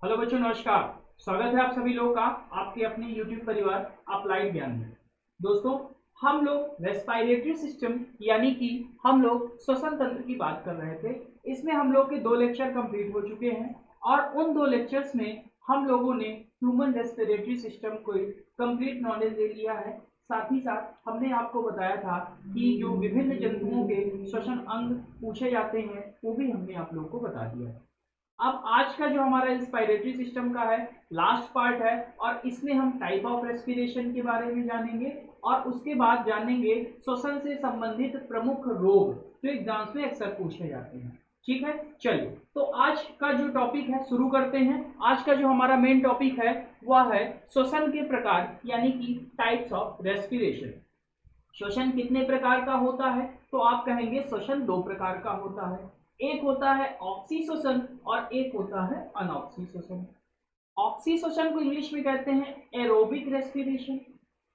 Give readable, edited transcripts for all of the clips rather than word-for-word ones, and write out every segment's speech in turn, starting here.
Hello बच्चों, नमस्कार। स्वागत है आप सभी लोगों का आपके अपने YouTube परिवार अप्लाइड ज्ञान में। दोस्तों, हम लोग रेस्पिरेटरी सिस्टम यानी कि हम लोग श्वसन तंत्र की बात कर रहे थे। इसमें हम लोग के 2 लेक्चर कंप्लीट हो चुके हैं और उन 2 लेक्चर्स में हम लोगों ने ह्यूमन रेस्पिरेटरी सिस्टम को कंप्लीट नॉलेज ले लिया है। साथ ही साथ हमने आपको बताया था कि जो विभिन्न जंतुओं के श्वसन अंग पूछे जाते हैं वो भी हमने आप लोगों को बता दिया है। अब आज का जो हमारा रेस्पिरेटरी सिस्टम का है लास्ट पार्ट है और इसमें हम टाइप ऑफ रेस्पिरेशन के बारे में जानेंगे और उसके बाद जानेंगे श्वसन से संबंधित प्रमुख रोग जो एग्जाम्स में अक्सर पूछे जाते हैं। ठीक है, चलिए तो आज का जो टॉपिक है शुरू करते हैं। आज का जो हमारा मेन टॉपिक है वह है श्वसन के प्रकार यानी कि टाइप्स ऑफ रेस्पिरेशन। श्वसन कितने प्रकार का होता है? तो आप कहेंगे श्वसन 2 प्रकार का होता है। एक होता है ऑक्सी श्वसन और एक होता है अनऑक्सी श्वसन। ऑक्सी श्वसन को इंग्लिश में कहते हैं एरोबिक रेस्पिरेशन,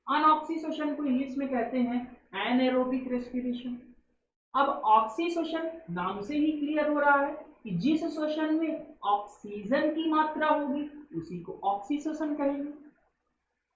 अनऑक्सी श्वसन को इंग्लिश में कहते हैं एनएरोबिक रेस्पिरेशन। अब ऑक्सी श्वसन नाम से ही क्लियर हो रहा है कि जिस श्वसन में ऑक्सीजन की मात्रा होगी उसी को ऑक्सी श्वसन कहेंगे।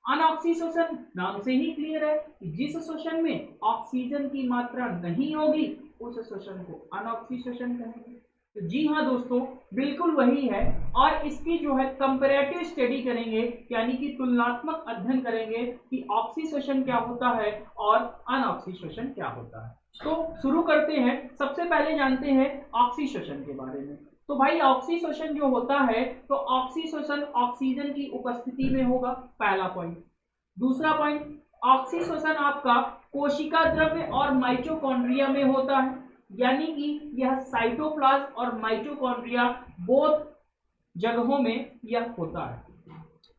अनऑक्सी श्वसन नाम से ही क्लियर है कि जिस श्वसन में ऑक्सीजन की मात्रा नहीं होगी उस श्वसन को अनऑक्सी श्वसन कहेंगे। तो जी हाँ दोस्तों, बिल्कुल वही है और इसकी जो है कंपैरेटिव स्टडी करेंगे यानी कि तुलनात्मक अध्ययन करेंगे कि ऑक्सी श्वसन क्या होता है और अनऑक्सी श्वसन क्या होता है। तो शुरू करते हैं। सबसे पहले जानते हैं ऑक्सी श्वसन के बारे में। तो भाई ऑक्सी श्वसन जो होता है तो ऑक्सी श्वसन ऑक्सीजन की उपस्थिति में होगा, पहला पॉइंट। दूसरा पॉइंट, ऑक्सी श्वसन आपका कोशिका द्रव्य और माइटोकॉन्ड्रिया में होता है यानी कि यह साइटोप्लाज्म और माइटोकॉन्ड्रिया बोथ जगहों में यह होता है।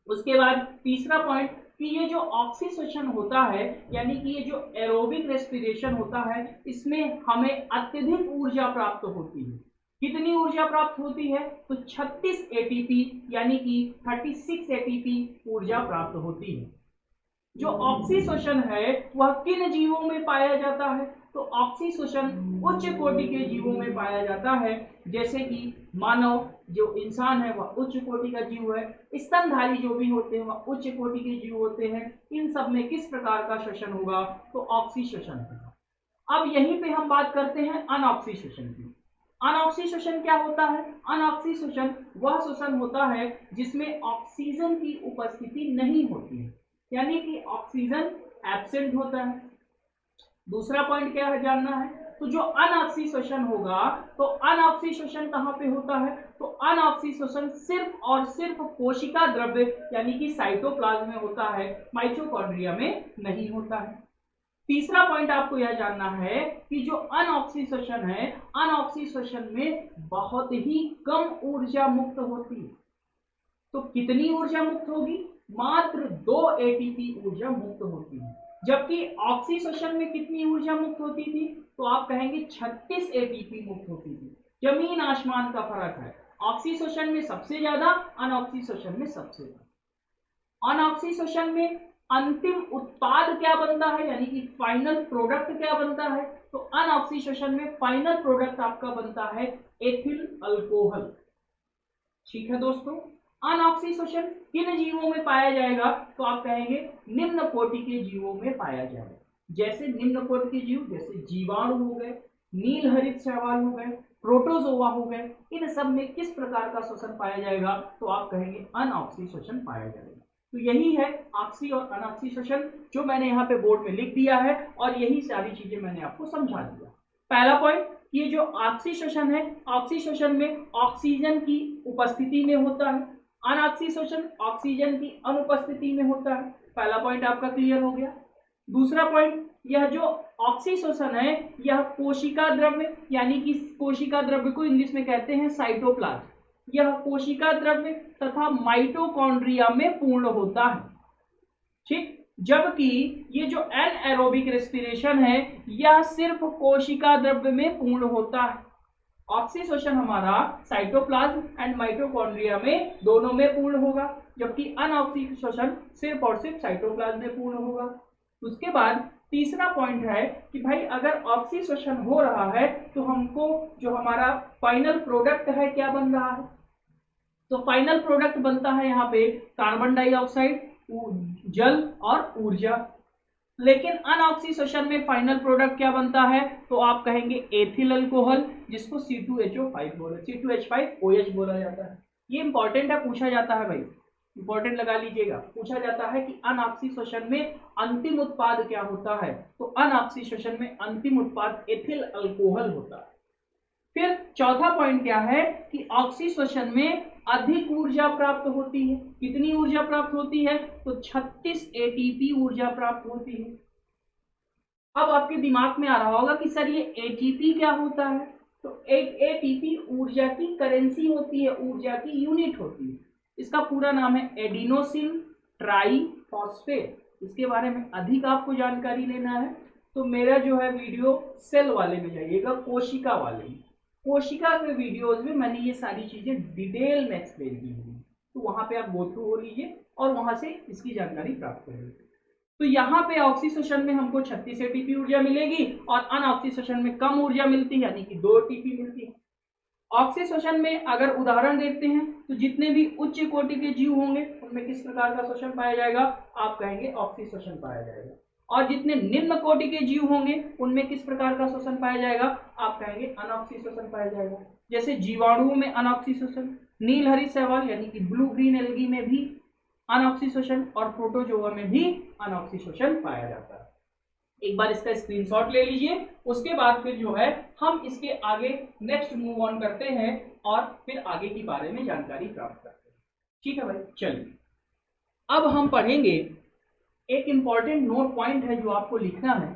उसके बाद तीसरा पॉइंट कि ये जो ऑक्सी श्वसन होता है यानी कि ये जो एरोबिक रेस्पिरेशन होता है इसमें हमें अत्यधिक ऊर्जा प्राप्त होती है। कितनी ऊर्जा प्राप्त होती है? तो 36 एटीपी यानी कि 36 एटीपी ऊर्जा प्राप्त होती है। जो ऑक्सी श्वसन है वह किन जीवों में पाया जाता है? तो ऑक्सी श्वसन उच्च कोटि के जीवों में पाया जाता है, जैसे कि मानव जो इंसान है वह उच्च कोटि का जीव है, स्तनधारी जो भी होते हैं वह उच्च कोटि के जीव होते हैं। इन सब में किस प्रकार का श्वसन होगा? तो ऑक्सी श्वसन होगा। अब यहीं पे हम बात करते हैं अनऑक्सी श्वसन की। अनऑक्सी श्वसन क्या होता है? अनऑक्सी श्वसन वह श्वसन होता है जिसमें ऑक्सीजन की उपस्थिति नहीं होती है यानी कि ऑक्सीजन एब्सेंट होता है। दूसरा पॉइंट क्या है जानना है? तो जो अनऑक्सी श्वसन होगा तो अनऑक्सी श्वसन कहां पे होता है? तो अनऑक्सी श्वसन सिर्फ और सिर्फ कोशिका द्रव्य यानी कि साइटोप्लाज्म में होता है, माइटोकॉन्ड्रिया में नहीं होता है। तीसरा पॉइंट आपको यह जानना है कि जो अनऑक्सी श्वसन है अनऑक्सी श्वसन में बहुत ही कम ऊर्जा मुक्त होती है। तो कितनी ऊर्जा मुक्त होगी? मात्र 2 एटीपी ऊर्जा मुक्त होती है। जबकि ऑक्सी श्वसन में कितनी ऊर्जा मुक्त होती थी? तो आप कहेंगे 36 एटीपी मुक्त होती थी। जमीन आसमान का फर्क है। ऑक्सी श्वसन में सबसे ज्यादा, अनऑक्सी श्वसन में सबसे कम। अनऑक्सी श्वसन में अंतिम उत्पाद क्या बनता है यानी कि फाइनल प्रोडक्ट क्या बनता है? तो अनऑक्सी श्वसन में फाइनल प्रोडक्ट आपका बनता है एथिल अल्कोहल। ठीक है दोस्तों, अनऑक्सी श्वसन किन जीवों में पाया जाएगा? तो आप कहेंगे निम्न कोटि के जीवों में पाया जाएगा। जैसे निम्न कोटि के जीव जैसे जीवाणु हो गए, नील हरित शैवाल हो गए, प्रोटोजोआ हो गए, इन सब में किस प्रकार का श्वसन पाया जाएगा? तो आप कहेंगे अनऑक्सी श्वसन पाया जाएगा। तो यही है ऑक्सी और अनऑक्सी श्वसन जो मैंने यहाँ पे बोर्ड में लिख दिया है और यही सारी चीजें मैंने आपको समझा दिया। पहला पॉइंट, ये जो ऑक्सी श्वसन है ऑक्सी श्वसन में ऑक्सीजन की उपस्थिति में होता है, अनऑक्सी श्वसन ऑक्सीजन की अनुपस्थिति में होता है। पहला पॉइंट आपका क्लियर हो गया। दूसरा पॉइंट, यह जो ऑक्सी श्वसन है यह कोशिका द्रव्य यानी कि कोशिका द्रव्य को इंग्लिश में कहते हैं साइटोप्लाज्म, यह कोशिका द्रव्य तथा माइटोकॉन्ड्रिया में पूर्ण होता है। ठीक, जबकि ये जो एनएरोबिक रेस्पिरेशन है यह सिर्फ कोशिका द्रव्य में पूर्ण होता है। ऑक्सी श्वसन हमारा साइटोप्लाज्म एंड माइटोकॉन्ड्रिया में दोनों में पूर्ण होगा, जबकि अनऑक्सी श्वसन सिर्फ और सिर्फ साइटोप्लाज्म में पूर्ण होगा। उसके बाद तीसरा पॉइंट है कि भाई अगर ऑक्सी श्वसन हो रहा है तो हमको जो हमारा फाइनल प्रोडक्ट है क्या बन रहा है? तो फाइनल प्रोडक्ट बनता है यहाँ पे कार्बन डाइऑक्साइड, जल और ऊर्जा। लेकिन अनऑक्सीशोषण में फाइनल प्रोडक्ट क्या बनता है, तो आप कहेंगे एथिल अल्कोहल, जिसको C2H5 बोला, C2H5OH बोला जाता है। ये इंपॉर्टेंट है, पूछा जाता है भाई, इंपॉर्टेंट लगा लीजिएगा। पूछा जाता है कि अनऑक्सीशोषण में अंतिम उत्पाद क्या होता है, तो अनऑक्सीशोषण में अंतिम उत्पाद एथिल अल्कोहल होता है। फिर चौथा पॉइंट क्या है कि ऑक्सीशोषण में अधिक ऊर्जा प्राप्त होती है। कितनी ऊर्जा प्राप्त होती है, तो 36 ATP ऊर्जा प्राप्त होती है। अब आपके दिमाग में आ रहा होगा कि सर ये ATP क्या होता है, तो एक ATP ऊर्जा की करेंसी होती है, ऊर्जा की यूनिट होती है। इसका पूरा नाम है एडिनोसिन ट्राइफॉस्फेट। इसके बारे में अधिक आपको जानकारी लेना है तो मेरा जो है वीडियो सेल वाले में जाइएगा, कोशिका वाले में। कोशिका के वीडियोज में मैंने ये सारी चीजें डिटेल में एक्सप्लेन की हुई, तो वहां पे आप गो थ्रू हो लीजिए और वहां से इसकी जानकारी प्राप्त करेंगे। तो यहाँ पे ऑक्सीशोषण में हमको 36 ATP ऊर्जा मिलेगी और अनऑक्सीशोषण में कम ऊर्जा मिलती है, यानी कि 2 ATP मिलती है। ऑक्सीशोषण में अगर उदाहरण देखते हैं तो जितने भी उच्च कोटि के जीव होंगे उनमें किस प्रकार का शोषण पाया जाएगा, आप कहेंगे ऑक्सीशोषण पाया जाएगा। और जितने निम्न कोटि के जीव होंगे उनमें किस प्रकार का शोषण पाया जाएगा, आप कहेंगे अनऑक्सीशोषण पाया जाएगा। जैसे जीवाणुओं में अनऑक्सीशोषण, नीलहरी शैवाल यानी कि ब्लू ग्रीन एल्गी में भी अनऑक्सीशोषण और प्रोटोजोआ में भी अनऑक्सीशोषण पाया जाता है। एक बार इसका स्क्रीनशॉट ले लीजिए, उसके बाद फिर जो है हम इसके आगे नेक्स्ट मूव ऑन करते हैं और फिर आगे के बारे में जानकारी प्राप्त करते हैं। ठीक है भाई, चलिए अब हम पढ़ेंगे एक इंपॉर्टेंट नोट पॉइंट है जो आपको लिखना है,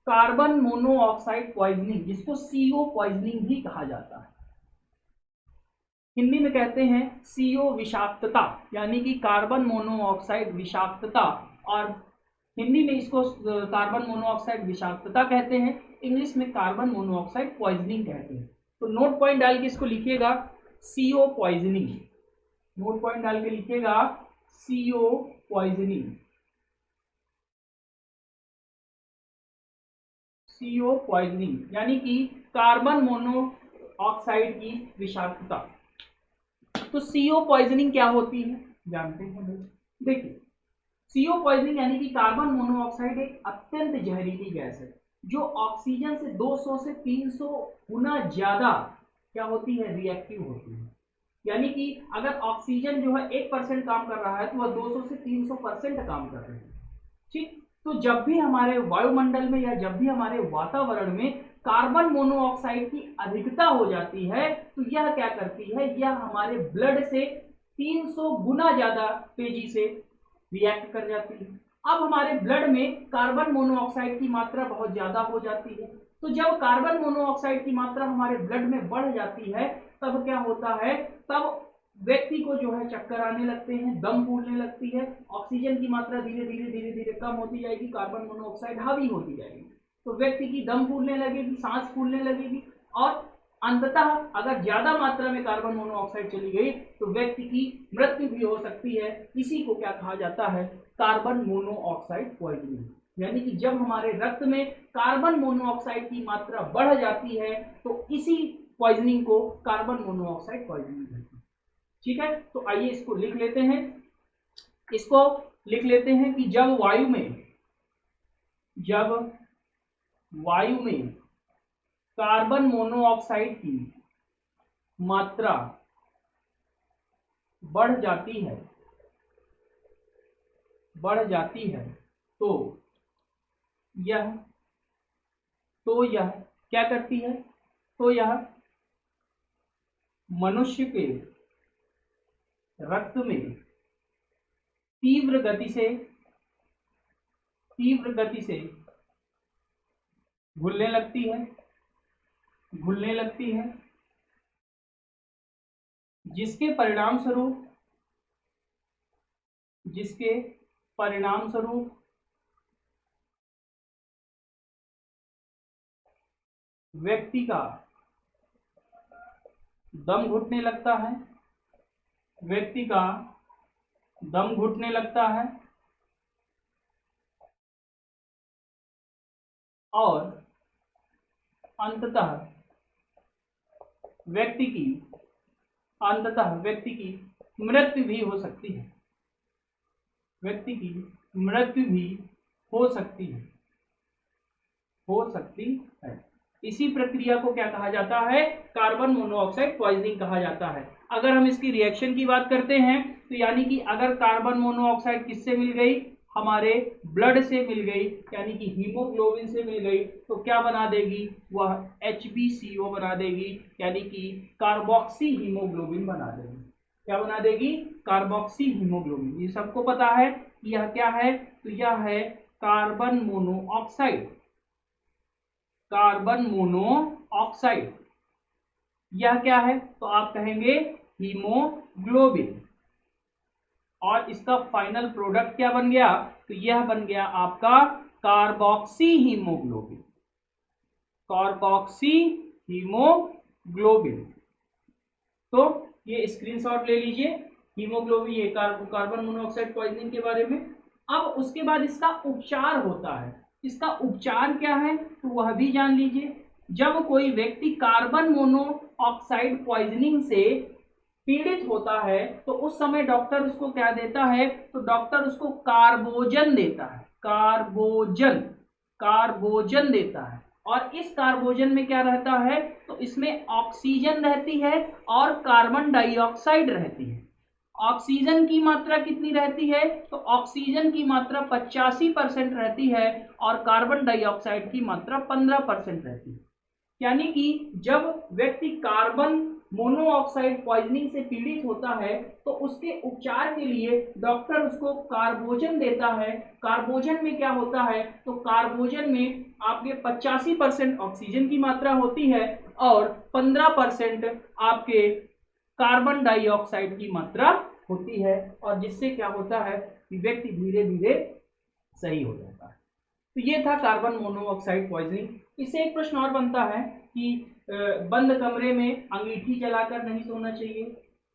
कार्बन मोनोऑक्साइड पॉइजनिंग, जिसको CO पॉइजनिंग भी कहा जाता है। हिंदी में कहते हैं CO विषाक्तता, यानी कि कार्बन मोनोऑक्साइड विषाक्तता, और हिंदी में इसको कार्बन मोनोऑक्साइड विषाक्तता कहते हैं, इंग्लिश में कार्बन मोनोऑक्साइड पॉइजनिंग कहते हैं। तो नोट पॉइंट डाल के इसको लिखिएगा CO पॉइजनिंग, नोट पॉइंट डाल के लिखिएगा CO पॉइजनिंग, CO पॉइजनिंग यानी कि कार्बन मोनोऑक्साइड की विषाक्तता। तो CO पॉइजनिंग क्या होती है जानते हैं। देखिए CO पॉइजनिंग यानी कि कार्बन मोनोऑक्साइड एक अत्यंत जहरीली गैस है जो ऑक्सीजन से 200 से 300 गुना ज्यादा क्या होती है, रिएक्टिव होती है। यानी कि अगर ऑक्सीजन जो है 1% काम कर रहा है तो वह 200 से 300% काम कर रही है। ठीक, तो जब भी हमारे वायुमंडल में या जब भी हमारे वातावरण में कार्बन मोनोऑक्साइड की अधिकता हो जाती है तो यह क्या करती है, यह हमारे ब्लड से 300 गुना ज्यादा तेजी से रिएक्ट कर जाती है। अब हमारे ब्लड में कार्बन मोनोऑक्साइड की मात्रा बहुत ज्यादा हो जाती है, तो जब कार्बन मोनोऑक्साइड की मात्रा हमारे ब्लड में बढ़ जाती है तब क्या होता है, तब व्यक्ति को जो है चक्कर आने लगते हैं, दम फूलने लगती है, ऑक्सीजन की मात्रा धीरे धीरे धीरे धीरे कम होती जाएगी, कार्बन मोनोऑक्साइड हावी होती जाएगी, तो व्यक्ति की दम फूलने लगेगी, सांस फूलने लगेगी, और अंततः अगर ज्यादा मात्रा में कार्बन मोनोऑक्साइड चली गई तो व्यक्ति की मृत्यु भी हो सकती है। इसी को क्या कहा जाता है, कार्बन मोनोऑक्साइड पॉइजनिंग। यानी कि जब हमारे रक्त में कार्बन मोनोऑक्साइड की मात्रा बढ़ जाती है तो इसी पॉइजनिंग को कार्बन मोनोऑक्साइड पॉइजनिंग कहते हैं। ठीक है, तो आइए इसको लिख लेते हैं, इसको लिख लेते हैं कि जब वायु में कार्बन मोनोऑक्साइड की मात्रा बढ़ जाती है तो यह क्या करती है, तो यह मनुष्य के रक्त में तीव्र गति से घुलने लगती है, जिसके परिणाम स्वरूप व्यक्ति का दम घुटने लगता है और अंततः व्यक्ति की अंततः व्यक्ति की मृत्यु भी हो सकती है, व्यक्ति की मृत्यु भी हो सकती है, हो सकती है। इसी प्रक्रिया को क्या कहा जाता है? कार्बन मोनोऑक्साइड पॉइजनिंग कहा जाता है। अगर हम इसकी रिएक्शन की बात करते हैं तो यानी कि अगर कार्बन मोनोऑक्साइड किससे मिल गई? हमारे ब्लड से मिल गई, यानी कि हीमोग्लोबिन से मिल गई, तो क्या बना देगी? वह HbCO बना देगी, यानी कि कार्बोक्सी हीमोग्लोबिन बना देगी। क्या बना देगी? Carboxy haemoglobin. ये सबको पता है कि यह क्या है? तो यह है कार्बन मोनोऑक्साइड, कार्बन मोनोऑक्साइड। यह क्या है? तो आप कहेंगे हीमोग्लोबिन। और इसका फाइनल प्रोडक्ट क्या बन गया? तो यह बन गया आपका कार्बोक्सी हीमोग्लोबिन, कार्बोक्सी हीमोग्लोबिन। तो ये स्क्रीनशॉट ले लीजिए, हीमोग्लोबिन, ये कार्बन मोनोऑक्साइड पॉइजनिंग के बारे में। अब उसके बाद इसका उपचार होता है। इसका उपचार क्या है तो वह भी जान लीजिए। जब कोई व्यक्ति कार्बन मोनोऑक्साइड पॉइजनिंग से पीड़ित होता है तो उस समय डॉक्टर उसको क्या देता है? तो डॉक्टर उसको कार्बोजन देता है, कार्बोजन, कार्बोजन देता है। और इस कार्बोजन में क्या रहता है? तो इसमें ऑक्सीजन रहती है और कार्बन डाइऑक्साइड रहती है। ऑक्सीजन की मात्रा कितनी रहती है? तो ऑक्सीजन की मात्रा 85% रहती है और कार्बन डाइऑक्साइड की मात्रा 15% रहती है। यानी कि जब व्यक्ति कार्बन मोनोऑक्साइड पॉइजनिंग से पीड़ित होता है तो उसके उपचार के लिए डॉक्टर उसको कार्बोजन देता है। कार्बोजन में क्या होता है? तो कार्बोजन में आपके 85% ऑक्सीजन की मात्रा होती है और 15% आपके कार्बन डाइऑक्साइड की मात्रा होती है, और जिससे क्या होता है कि व्यक्ति धीरे धीरे सही हो जाता है। तो ये था कार्बन मोनोऑक्साइड पॉइजनिंग। इससे एक प्रश्न और बनता है कि बंद कमरे में अंगीठी जलाकर नहीं सोना चाहिए।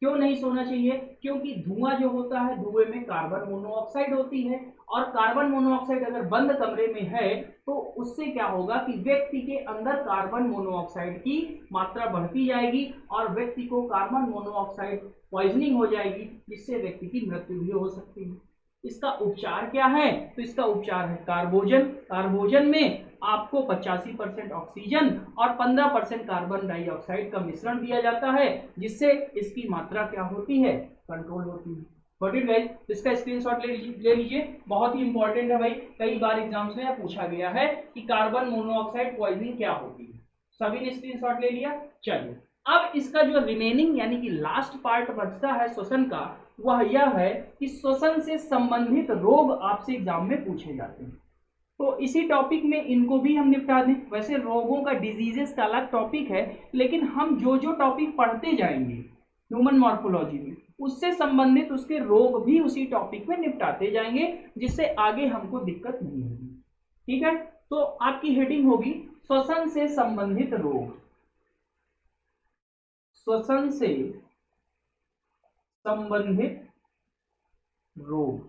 क्यों नहीं सोना चाहिए? क्योंकि धुआं जो होता है, धुएं में कार्बन मोनोऑक्साइड होती है, और कार्बन मोनोऑक्साइड अगर बंद कमरे में है तो उससे क्या होगा कि व्यक्ति के अंदर कार्बन मोनोऑक्साइड की मात्रा बढ़ती जाएगी और व्यक्ति को कार्बन मोनोऑक्साइड पॉइजनिंग हो जाएगी, जिससे व्यक्ति की मृत्यु भी हो सकती है। इसका उपचार क्या है? तो इसका उपचार है कार्बोजन। कार्बोजन में आपको 85% ऑक्सीजन और 15% कार्बन डाइऑक्साइड का मिश्रण दिया जाता है, जिससे इसकी मात्रा क्या होती है? कंट्रोल होती है। गाइस, इसका स्क्रीनशॉट ले लीजिए, बहुत ही इंपॉर्टेंट है भाई। कई बार एग्जाम्स में पूछा गया है कि कार्बन मोनोऑक्साइड पॉइजनिंग क्या होती है। सभी ने स्क्रीनशॉट ले लिया? चलिए, अब इसका जो रिमेनिंग यानी कि लास्ट पार्ट बचता है श्वसन का, वह यह है कि श्वसन से संबंधित रोग आपसे एग्जाम में पूछे जाते हैं। तो इसी टॉपिक में इनको भी हम निपटा दें। वैसे रोगों का, डिजीजेस का अलग टॉपिक है, लेकिन हम जो जो टॉपिक पढ़ते जाएंगे ह्यूमन मॉर्फोलॉजी में, उससे संबंधित उसके रोग भी उसी टॉपिक में निपटाते जाएंगे, जिससे आगे हमको दिक्कत नहीं होगी। ठीक है, तो आपकी हेडिंग होगी श्वसन से संबंधित रोग। श्वसन से संबंधित रोग,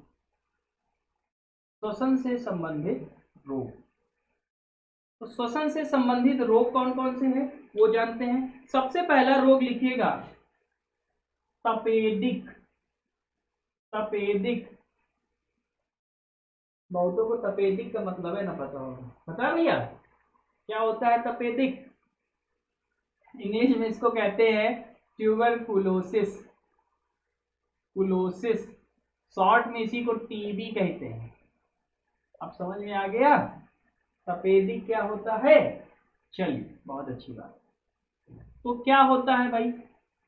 श्वसन से संबंधित रोग। तो श्वसन से संबंधित रोग कौन कौन से हैं वो जानते हैं। सबसे पहला रोग लिखिएगा तपेदिक। तपेदिक, बहुतों को तपेदिक का मतलब है ना पता होगा। पता है भैया क्या होता है तपेदिक? इंग्लिश में इसको कहते हैं ट्यूबरकुलोसिस। कुलोसिस, शॉर्ट में इसी को टीबी कहते हैं। अब समझ में आ गया तपेदिक क्या होता है? चलिए, बहुत अच्छी बात। तो क्या होता है भाई?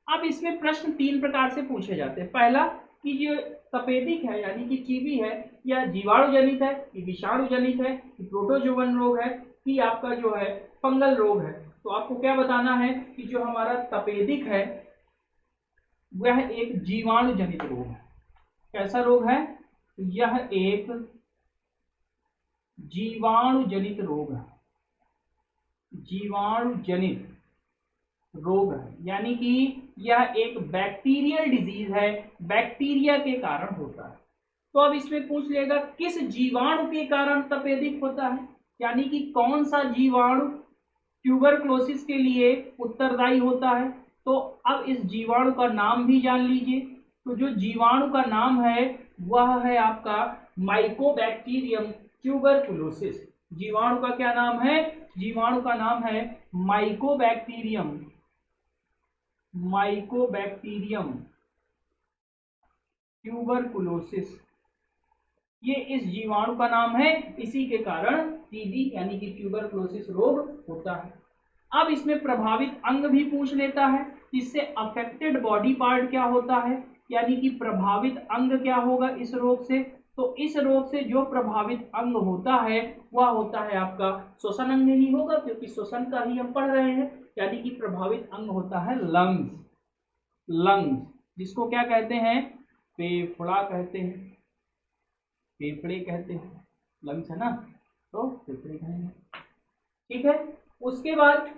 अब इसमें प्रश्न तीन प्रकार से पूछे जाते हैं। पहला कि जो तपेदिक है यानी कि टीबी है, या जीवाणु जनित है, कि विषाणु जनित है, कि प्रोटोजोवन रोग है, कि आपका जो है फंगल रोग है। तो आपको क्या बताना है कि जो हमारा तपेदिक है वह एक जीवाणु जनित रोग है। कैसा रोग है? यह एक जीवाणु जनित रोग है। जीवाणु जनित रोग है, यानी कि यह एक बैक्टीरियल डिजीज है, बैक्टीरिया के कारण होता है। तो अब इसमें पूछ लेगा किस जीवाणु के कारण तपेदिक होता है, यानी कि कौन सा जीवाणु ट्यूबरक्लोसिस के लिए उत्तरदायी होता है। तो अब इस जीवाणु का नाम भी जान लीजिए। तो जो जीवाणु का नाम है वह है आपका माइकोबैक्टीरियम ट्यूबरकुलोसिस। जीवाणु का क्या नाम है? जीवाणु का नाम है माइकोबैक्टीरियम, माइकोबैक्टीरियम ट्यूबरकुलोसिस। ये इस जीवाणु का नाम है, इसी के कारण टीबी यानी कि ट्यूबरकुलोसिस रोग होता है। अब इसमें प्रभावित अंग भी पूछ लेता है, इससे अफेक्टेड बॉडी पार्ट क्या होता है, यानी कि प्रभावित अंग क्या होगा इस रोग से। तो इस रोग से जो प्रभावित अंग होता है वह होता है आपका श्वसन अंग ही होगा, क्योंकि श्वसन का ही हम पढ़ रहे हैं। यानी कि प्रभावित अंग होता है लंग्स, लंग्स जिसको क्या कहते हैं? फेफड़ा कहते हैं, फेफड़े कहते हैं, लंग्स है ना, तो फेफड़े कहेंगे। ठीक है, उसके बाद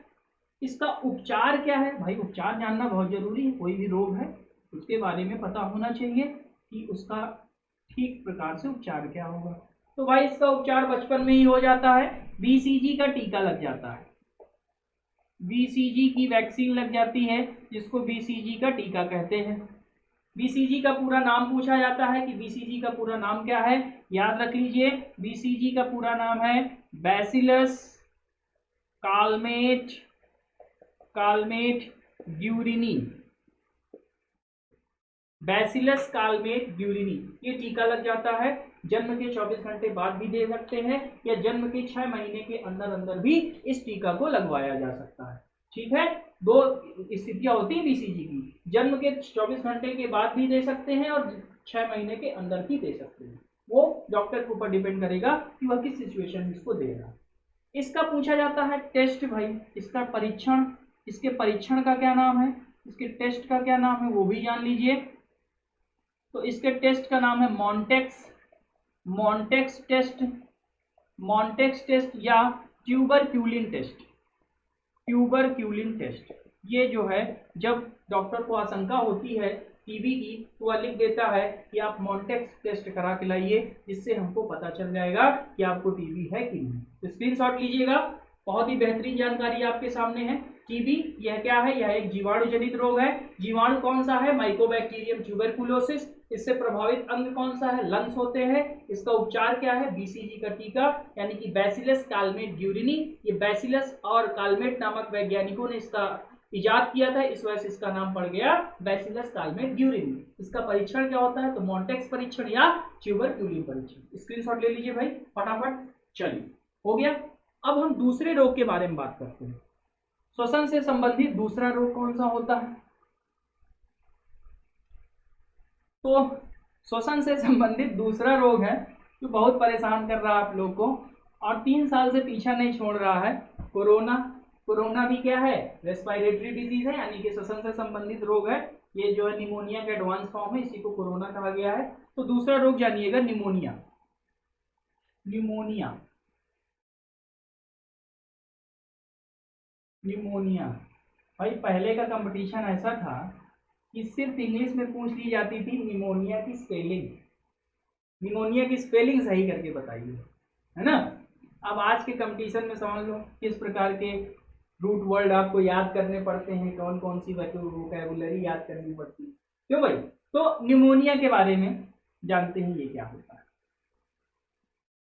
इसका उपचार क्या है? भाई उपचार जानना बहुत जरूरी है। कोई भी रोग है उसके बारे में पता होना चाहिए कि उसका ठीक प्रकार से उपचार क्या होगा। तो भाई इसका उपचार बचपन में ही हो जाता है, बीसीजी का टीका लग जाता है, बीसीजी की वैक्सीन लग जाती है, जिसको बीसीजी का टीका कहते हैं। बीसीजी का पूरा नाम पूछा जाता है कि बीसीजी का पूरा नाम क्या है, याद रख लीजिए। बीसीजी का पूरा नाम है bacillus Calmette, Calmette Guerin, bacillus Calmette Guerin. ये टीका लग जाता है, जन्म के 24 घंटे बाद भी दे सकते हैं या जन्म के 6 महीने के अंदर अंदर भी इस टीका को लगवाया जा सकता है। ठीक है, दो स्थितियां होती है बीसीजी की, जन्म के 24 घंटे के बाद भी दे सकते हैं और 6 महीने के अंदर भी दे सकते हैं। वो डॉक्टर के ऊपर डिपेंड करेगा कि वह किस सिचुएशन में इसको दे रहा है। इसका पूछा जाता है टेस्ट, भाई इसका परीक्षण, इसके परीक्षण का क्या नाम है, इसके टेस्ट का क्या नाम है वो भी जान लीजिए। तो इसके टेस्ट का नाम है Mantoux, Mantoux test, Mantoux test या ट्यूबरक्यूलिन टेस्ट, ट्यूबरक्यूलिन टेस्ट। ये जो है जब डॉक्टर को आशंका होती है टीबी की तो वह लिख देता है कि आप मॉन्टेक्स टेस्ट करा के लाइए, जिससे हमको पता चल जाएगा कि आपको टीबी है कि नहीं। तो स्क्रीनशॉट लीजिएगा, बहुत ही बेहतरीन जानकारी आपके सामने है। टीबी यह क्या है? यह एक जीवाणु जनित रोग है। जीवाणु कौन सा है? Mycobacterium tuberculosis. इससे प्रभावित अंग कौन सा है? लंग्स होते हैं। इसका उपचार क्या है? बीसीजी का टीका यानी कि बैसिलस कालमेट ब्यूरिनी। ये बैसिलस और कालमेट नामक वैज्ञानिकों ने इसका इजाद किया था, इस वजह से इसका नाम पड़ गया बैसिलस कालमेट ब्यूरिनी। इसका परीक्षण क्या होता है? तो मॉन्टेक्स परीक्षण या ट्यूबरक्यूलिन परीक्षण। स्क्रीनशॉट ले लीजिए भाई फटाफट। चलिए हो गया। अब हम दूसरे रोग के बारे में बात करते हैं। श्वसन से संबंधित दूसरा रोग कौन सा होता है? तो श्वसन से संबंधित दूसरा रोग है जो बहुत परेशान कर रहा है आप लोग को और 3 साल से पीछा नहीं छोड़ रहा है, कोरोना। कोरोना भी क्या है? रेस्पिरेटरी डिजीज है, यानी कि श्वसन से संबंधित रोग है। ये जो है निमोनिया का एडवांस फॉर्म है, इसी को कोरोना कहा गया है। तो दूसरा रोग जानिएगा निमोनिया, निमोनिया, निमोनिया। भाई पहले का कंपटीशन ऐसा था कि सिर्फ इंग्लिश में पूछ ली जाती थी निमोनिया की स्पेलिंग, निमोनिया की स्पेलिंग सही करके बताइए, है ना। अब आज के कंपटीशन में समझ लो किस प्रकार के रूट वर्ड आपको याद करने पड़ते हैं, कौन कौन सी वोकैबुलरी याद करनी पड़ती है, क्यों भाई। तो निमोनिया के बारे में जानते हैं ये क्या होता है।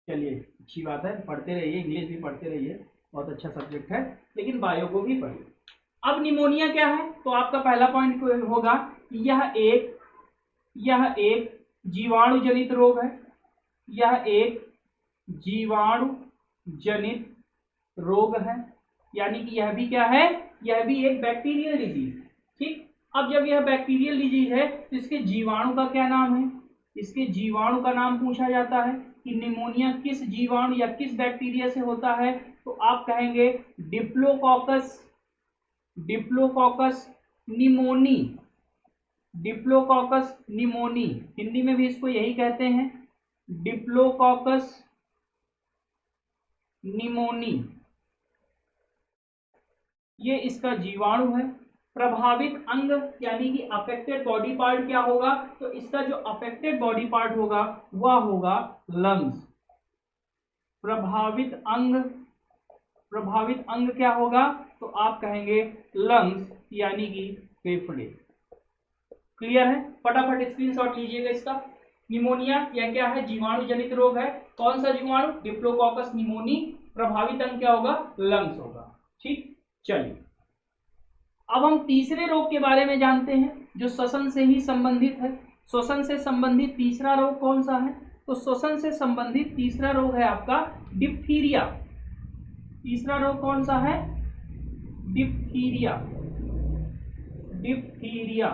चलिए अच्छी बात है, पढ़ते रहिए, इंग्लिश भी पढ़ते रहिए, बहुत अच्छा सब्जेक्ट है, लेकिन बायो को भी पढ़िए। अब निमोनिया क्या है? तो आपका पहला पॉइंट होगा कि यह एक जीवाणु जनित रोग है, यह एक जीवाणु जनित रोग है, यानी कि यह भी क्या है? यह भी एक बैक्टीरियल डिजीज। ठीक, अब जब यह बैक्टीरियल डिजीज है तो इसके जीवाणु का क्या नाम है? इसके जीवाणु का नाम पूछा जाता है कि निमोनिया किस जीवाणु या किस बैक्टीरिया से होता है। तो आप कहेंगे डिप्लोकॉकस, डिप्लोकॉकस निमोनी, डिप्लोकॉकस निमोनी, हिंदी में भी इसको यही कहते हैं, डिप्लोकॉकस निमोनी। ये इसका जीवाणु है। प्रभावित अंग यानी कि अफेक्टेड बॉडी पार्ट क्या होगा? तो इसका जो अफेक्टेड बॉडी पार्ट होगा वह होगा लंग्स। प्रभावित अंग, प्रभावित अंग क्या होगा? तो आप कहेंगे लंग्स, यानी कि फेफड़े। क्लियर है? फटाफट स्क्रीनशॉट लीजिएगा इसका। निमोनिया यह क्या है? जीवाणु जनित रोग है। कौन सा जीवाणु? Diplococcus pneumoniae. प्रभावित अंग क्या होगा? लंग्स होगा। ठीक, चलिए अब हम तीसरे रोग के बारे में जानते हैं जो श्वसन से ही संबंधित है। श्वसन से संबंधित तीसरा रोग कौन सा है? तो श्वसन से संबंधित तीसरा रोग है आपका डिप्थीरिया। तीसरा रोग कौन सा है? डिप्थीरिया। डिप्थीरिया,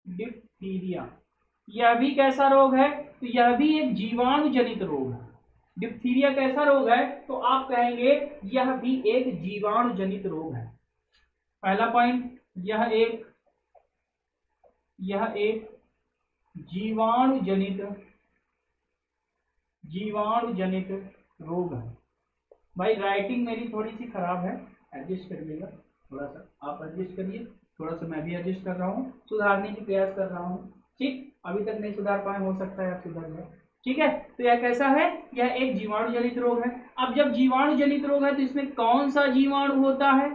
डिप्थीरिया यह भी कैसा रोग है? तो यह भी एक जीवाणु जनित रोग है। डिप्थीरिया कैसा रोग है? तो आप कहेंगे यह भी एक जीवाणु जनित रोग है। पहला पॉइंट, यह एक जीवाणु जनित रोग है। भाई राइटिंग मेरी थोड़ी सी खराब है, एडजस्ट करिएगा थोड़ा सा, आप एडजस्ट करिए, थोड़ा सा मैं भी एडजस्ट कर रहा हूँ, सुधारने की प्रयास कर रहा हूँ। ठीक, अभी तक नहीं सुधार पाए, हो सकता है आप सुधार जाए। ठीक है, तो यह कैसा है? यह एक जीवाणु जनित रोग है। अब जब जीवाणु जनित रोग है तो इसमें कौन सा जीवाणु होता है?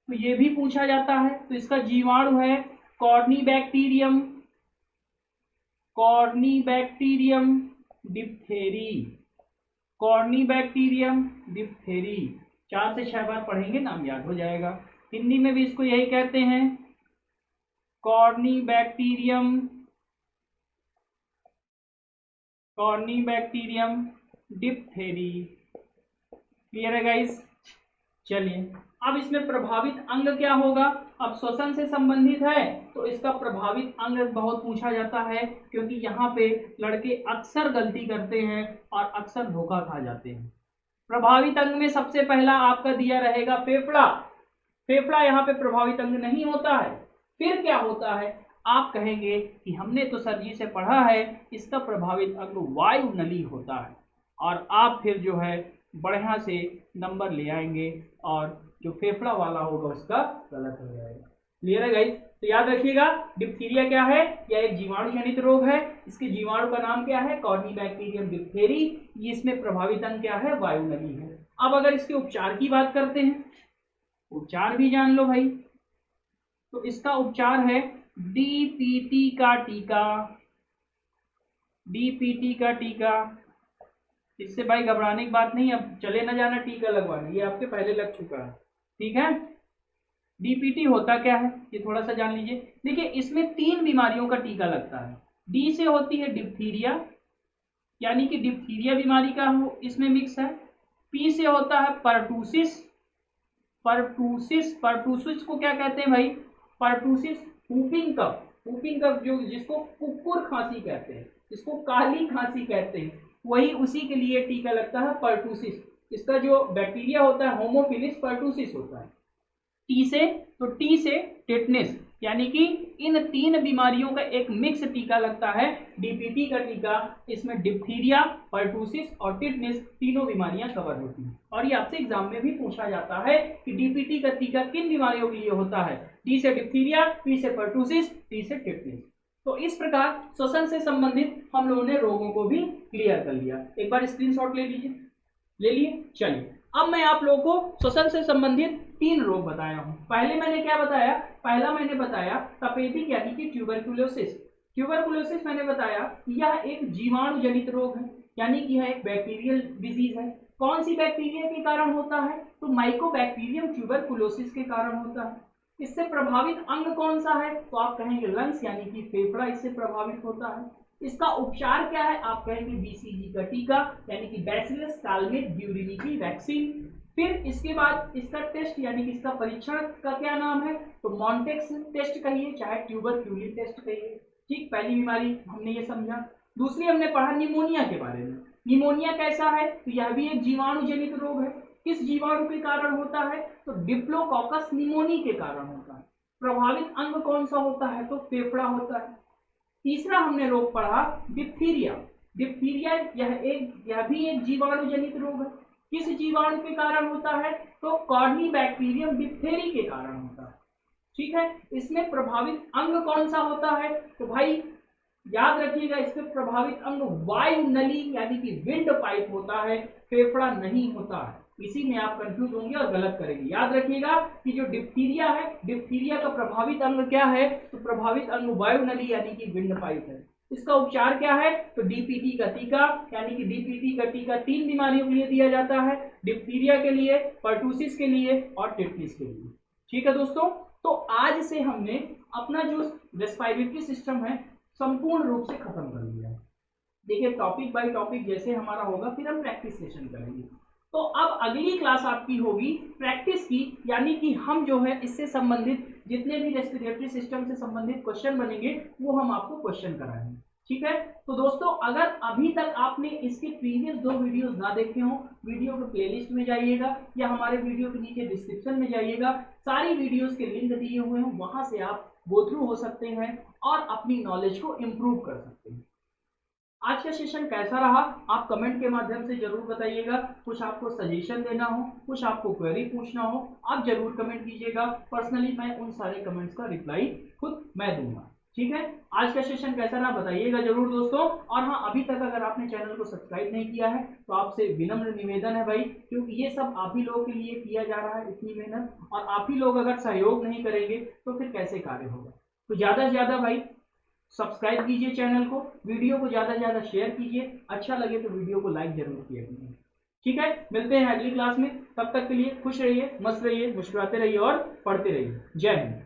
तो ये भी पूछा जाता है। तो इसका जीवाणु है Corynebacterium. Corynebacterium diphtheriae. Corynebacterium diphtheriae 4 से 6 बार पढ़ेंगे, नाम याद हो जाएगा। हिंदी में भी इसको यही कहते हैं, कॉर्नीबैक्टीरियम। Corynebacterium diphtheriae. क्लियर है गाइस? चलिए अब इसमें प्रभावित अंग क्या होगा? अब श्वसन से संबंधित है तो इसका प्रभावित अंग बहुत पूछा जाता है, क्योंकि यहाँ पे लड़के अक्सर गलती करते हैं और अक्सर धोखा खा जाते हैं। प्रभावित अंग में सबसे पहला आपका दिया रहेगा फेफड़ा। फेफड़ा यहाँ पे प्रभावित अंग नहीं होता है। फिर क्या होता है? आप कहेंगे कि हमने तो सर जी से पढ़ा है इसका प्रभावित अंग वायु नली होता है, और आप फिर जो है बढ़िया से नंबर ले आएंगे और जो फेफड़ा वाला होगा उसका गलत हो जाएगा। क्लियर है गाइस? तो याद रखिएगा डिप्थीरिया क्या है? यह एक जीवाणु जनित रोग है। इसके जीवाणु का नाम क्या है? Corynebacterium diphtheriae. इसमें प्रभावित अंग क्या है? वायु नली है। अब अगर इसके उपचार की बात करते हैं, उपचार भी जान लो भाई। तो इसका उपचार है डीपीटी का टीका। डीपीटी का टीका, इससे भाई घबराने की बात नहीं, अब चले ना जाना टीका लगवाने, ये आपके पहले लग चुका है। ठीक है, डीपीटी होता क्या है ये थोड़ा सा जान लीजिए। देखिए इसमें 3 बीमारियों का टीका लगता है। डी से होती है डिप्थीरिया, यानी कि डिप्थीरिया बीमारी का हो इसमें मिक्स है। पी से होता है परटूसिस। परटूसिस, परटूसिस को क्या कहते हैं भाई? Pertussis whooping cough. Whooping cough जो जिसको कुकुर खांसी कहते हैं, जिसको काली खांसी कहते हैं, वही उसी के लिए टीका लगता है परटूसिस। इसका जो बैक्टीरिया होता है होमोफिलिस परटूसिस होता है। टी से, तो टी से टेटनेस, यानी कि इन 3 बीमारियों का एक मिक्स टीका लगता है, डीपीटी का टीका। इसमें डिप्थीरिया, परटूसिस और टिटनेस तीनों बीमारियां कवर होती हैं। और ये आपसे एग्जाम में भी पूछा जाता है कि डीपीटी का टीका किन बीमारियों के लिए होता है? डी से डिप्थीरिया, पी से परटूसिस, टी से टिटनेस। तो इस प्रकार श्वसन से संबंधित हम लोगों ने रोगों को भी क्लियर कर लिया। एक बार स्क्रीनशॉट ले लीजिए, ले लिए। चलिए अब मैं आप लोगों को श्वसन से संबंधित 3 रोग बताया हूं। पहले मैंने क्या बताया? पहला मैंने बताया तपेदिक यानी कि ट्यूबरकुलोसिस। ट्यूबरकुलोसिस मैंने बताया यह एक जीवाणु जनित रोग है, यानी कि यह एक बैक्टीरियल डिजीज है। कौन सी बैक्टीरिया के कारण होता है? तो माइकोबैक्टीरियम ट्यूबरकुलोसिस के कारण होता है। इससे प्रभावित अंग कौन सा है? तो आप कहेंगे लंग्स, यानी कि फेफड़ा इससे प्रभावित होता है। इसका उपचार क्या है? आप कहेंगे बीसीजी का टीका, यानी कि बैसिलस साल्मेट ब्यूरिनी की वैक्सीन। फिर इसके बाद इसका टेस्ट यानी कि इसका परीक्षण का क्या नाम है? तो मॉन्टेक्स टेस्ट कहिए, चाहे ट्यूबरक्यूलिन टेस्ट कहिए। ठीक, पहली बीमारी हमने ये समझा। दूसरी हमने पढ़ा निमोनिया के बारे में। निमोनिया कैसा है? तो यह भी एक जीवाणु जनित रोग है। किस जीवाणु के कारण होता है? तो डिप्लोकोकस निमोनी के कारण होता है। प्रभावित अंग कौन सा होता है? तो फेफड़ा होता है। तीसरा हमने रोग पढ़ा डिप्थीरिया। डिप्थीरिया यह भी एक जीवाणु जनित रोग है। किस जीवाणु के कारण होता है? तो कॉर्नीबैक्टीरियम डिप्थेरी के कारण होता है। ठीक है, इसमें प्रभावित अंग कौन सा होता है? तो भाई याद रखिएगा इसके प्रभावित अंग वायु नली यानी कि विंड पाइप होता है, फेफड़ा नहीं होता है। इसी में आप कंफ्यूज होंगे और गलत करेंगे। याद रखिएगा कि जो डिप्थीरिया है, डिप्थीरिया का प्रभावित अंग क्या है, तो प्रभावित अंग वायु नली यानी कि विंड पाइप है। इसका उपचार क्या है, तो डीपीटी का टीका यानी कि डीपीटी का टीका 3 बीमारियों के लिए दिया जाता है, डिप्थीरिया के लिए, पर्टूसिस के लिए और टिटनिस के लिए। ठीक है दोस्तों, तो आज से हमने अपना जो रेस्पिरेटरी सिस्टम है संपूर्ण रूप से खत्म कर लिया। देखिए टॉपिक बाय टॉपिक जैसे हमारा होगा फिर हम प्रैक्टिस सेशन करेंगे। तो अब अगली क्लास आपकी होगी प्रैक्टिस की, यानी कि हम जो है इससे संबंधित जितने भी रेस्पिरेटरी सिस्टम से संबंधित क्वेश्चन बनेंगे वो हम आपको क्वेश्चन कराएंगे। ठीक है, तो दोस्तों अगर अभी तक आपने इसके प्रीवियस 2 वीडियोस ना देखे हो, वीडियो के प्लेलिस्ट में जाइएगा या हमारे वीडियो के नीचे डिस्क्रिप्शन में जाइएगा, सारी वीडियोस के लिंक दिए हुए हैं, वहां से आप गो थ्रू हो सकते हैं और अपनी नॉलेज को इम्प्रूव कर सकते हैं। आज का सेशन कैसा रहा आप कमेंट के माध्यम से जरूर बताइएगा। कुछ आपको सजेशन देना हो, कुछ आपको क्वेरी पूछना हो, आप जरूर कमेंट कीजिएगा। पर्सनली मैं उन सारे कमेंट्स का रिप्लाई खुद मैं दूंगा। ठीक है, आज का सेशन कैसा रहा बताइएगा जरूर दोस्तों। और हाँ, अभी तक अगर आपने चैनल को सब्सक्राइब नहीं किया है तो आपसे विनम्र निवेदन है भाई, क्योंकि ये सब आप ही लोगों के लिए किया जा रहा है इतनी मेहनत, और आप ही लोग अगर सहयोग नहीं करेंगे तो फिर कैसे कार्य होगा। तो ज्यादा से ज्यादा भाई सब्सक्राइब कीजिए चैनल को, वीडियो को ज्यादा से ज्यादा शेयर कीजिए, अच्छा लगे तो वीडियो को लाइक जरूर किया कीजिए। ठीक है, मिलते हैं अगली क्लास में, तब तक के लिए खुश रहिए, मस्त रहिए, मुस्कुराते रहिए और पढ़ते रहिए। जय हिंद।